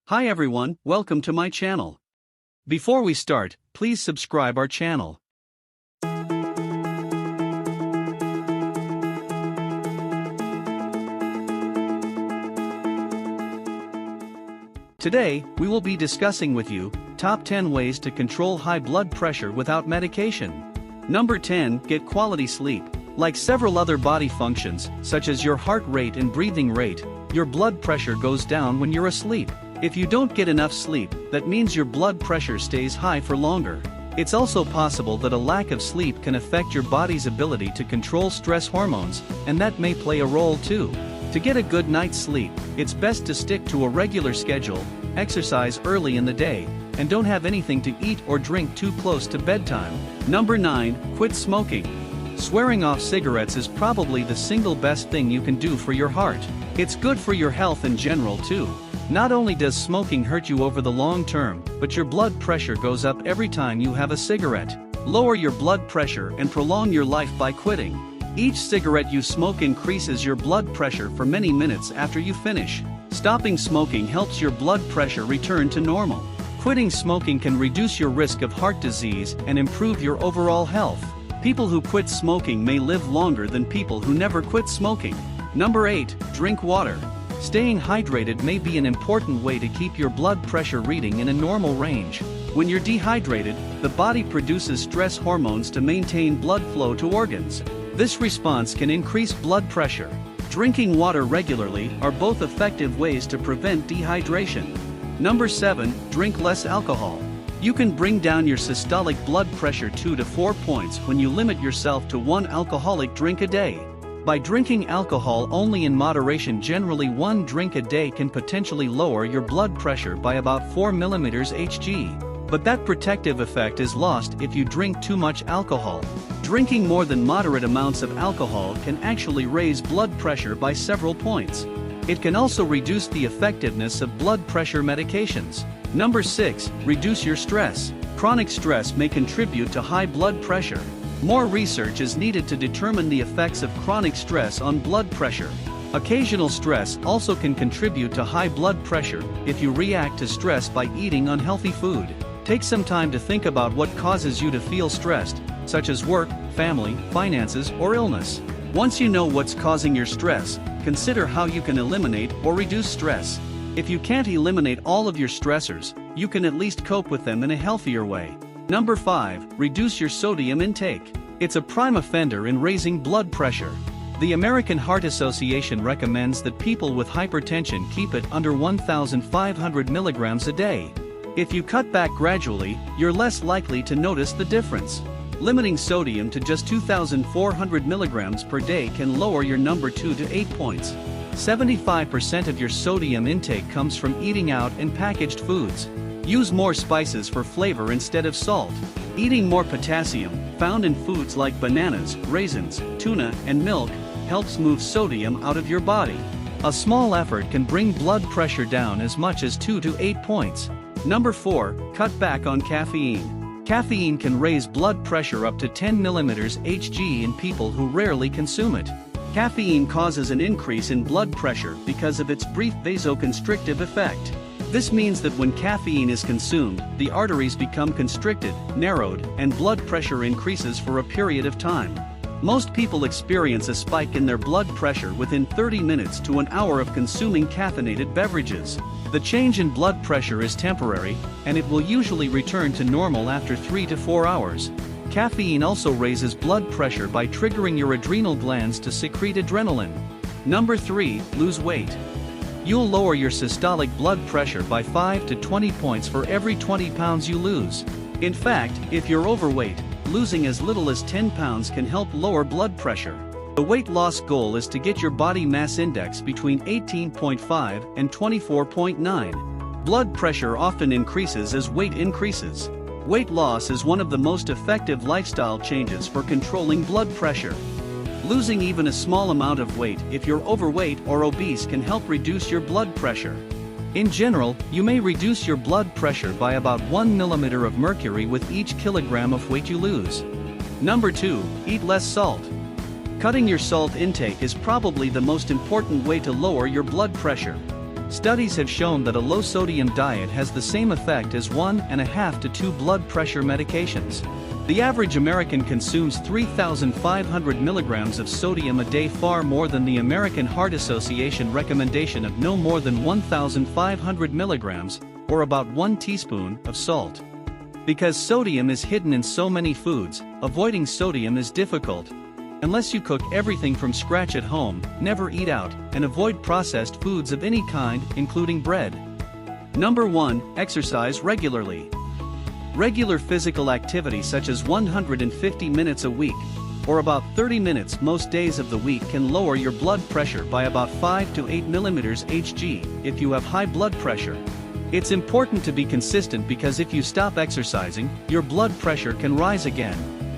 Hi everyone, welcome to my channel. Before we start, please subscribe our channel. Today, we will be discussing with you, top 10 ways to control high blood pressure without medication. Number 10, get quality sleep. Like several other body functions, such as your heart rate and breathing rate, your blood pressure goes down when you're asleep. If you don't get enough sleep, that means your blood pressure stays high for longer. It's also possible that a lack of sleep can affect your body's ability to control stress hormones, and that may play a role too. To get a good night's sleep, it's best to stick to a regular schedule, exercise early in the day, and don't have anything to eat or drink too close to bedtime. Number 9, quit smoking. Swearing off cigarettes is probably the single best thing you can do for your heart. It's good for your health in general too. Not only does smoking hurt you over the long term, but your blood pressure goes up every time you have a cigarette. Lower your blood pressure and prolong your life by quitting. Each cigarette you smoke increases your blood pressure for many minutes after you finish. Stopping smoking helps your blood pressure return to normal. Quitting smoking can reduce your risk of heart disease and improve your overall health. People who quit smoking may live longer than people who never quit smoking. Number 8, drink water. Staying hydrated may be an important way to keep your blood pressure reading in a normal range. When you're dehydrated, the body produces stress hormones to maintain blood flow to organs. This response can increase blood pressure. Drinking water regularly are both effective ways to prevent dehydration. Number 7, drink less alcohol. You can bring down your systolic blood pressure 2 to 4 points when you limit yourself to 1 alcoholic drink a day. By drinking alcohol only in moderation, generally 1 drink a day can potentially lower your blood pressure by about 4 mm Hg. But that protective effect is lost if you drink too much alcohol. Drinking more than moderate amounts of alcohol can actually raise blood pressure by several points. It can also reduce the effectiveness of blood pressure medications. Number 6, reduce your stress. Chronic stress may contribute to high blood pressure. More research is needed to determine the effects of chronic stress on blood pressure. Occasional stress also can contribute to high blood pressure if you react to stress by eating unhealthy food. Take some time to think about what causes you to feel stressed, such as work, family, finances, or illness. Once you know what's causing your stress, consider how you can eliminate or reduce stress. If you can't eliminate all of your stressors, you can at least cope with them in a healthier way. Number 5, reduce your sodium intake. It's a prime offender in raising blood pressure. The American Heart Association recommends that people with hypertension keep it under 1,500 milligrams a day. If you cut back gradually, you're less likely to notice the difference. Limiting sodium to just 2,400 milligrams per day can lower your number 2 to 8 points. 75% of your sodium intake comes from eating out and packaged foods. Use more spices for flavor instead of salt. Eating more potassium, found in foods like bananas, raisins, tuna, and milk, helps move sodium out of your body. A small effort can bring blood pressure down as much as 2 to 8 points. Number 4, cut back on caffeine. Caffeine can raise blood pressure up to 10 mm Hg in people who rarely consume it. Caffeine causes an increase in blood pressure because of its brief vasoconstrictive effect. This means that when caffeine is consumed, the arteries become constricted, narrowed, and blood pressure increases for a period of time. Most people experience a spike in their blood pressure within 30 minutes to an hour of consuming caffeinated beverages. The change in blood pressure is temporary, and it will usually return to normal after 3 to 4 hours. Caffeine also raises blood pressure by triggering your adrenal glands to secrete adrenaline. Number 3, lose weight. You'll lower your systolic blood pressure by 5 to 20 points for every 20 pounds you lose. In fact, if you're overweight, losing as little as 10 pounds can help lower blood pressure. The weight loss goal is to get your body mass index between 18.5 and 24.9. Blood pressure often increases as weight increases. Weight loss is one of the most effective lifestyle changes for controlling blood pressure. Losing even a small amount of weight if you're overweight or obese can help reduce your blood pressure. In general, you may reduce your blood pressure by about 1 mm of mercury with each kilogram of weight you lose. Number 2, eat less salt. Cutting your salt intake is probably the most important way to lower your blood pressure. Studies have shown that a low-sodium diet has the same effect as 1.5 to 2 blood pressure medications. The average American consumes 3,500 milligrams of sodium a day, far more than the American Heart Association recommendation of no more than 1,500 milligrams, or about 1 teaspoon, of salt. Because sodium is hidden in so many foods, avoiding sodium is difficult. Unless you cook everything from scratch at home, never eat out, and avoid processed foods of any kind, including bread. Number 1. Exercise regularly. Regular physical activity such as 150 minutes a week, or about 30 minutes most days of the week, can lower your blood pressure by about 5 to 8 millimeters Hg if you have high blood pressure. It's important to be consistent because if you stop exercising, your blood pressure can rise again.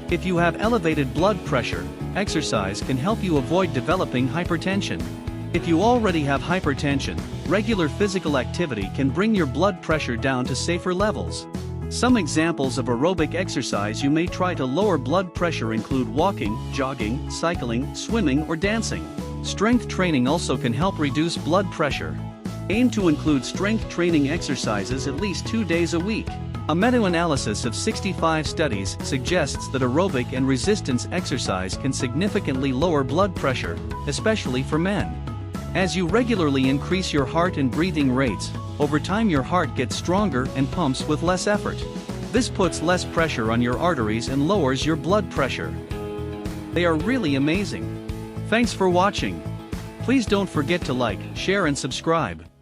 If you have elevated blood pressure, exercise can help you avoid developing hypertension. If you already have hypertension, regular physical activity can bring your blood pressure down to safer levels. Some examples of aerobic exercise you may try to lower blood pressure include walking, jogging, cycling, swimming, or dancing. Strength training also can help reduce blood pressure. Aim to include strength training exercises at least 2 days a week. A meta-analysis of 65 studies suggests that aerobic and resistance exercise can significantly lower blood pressure, especially for men. As you regularly increase your heart and breathing rates, over time your heart gets stronger and pumps with less effort. This puts less pressure on your arteries and lowers your blood pressure. They are really amazing. Thanks for watching. Please don't forget to like, share and subscribe.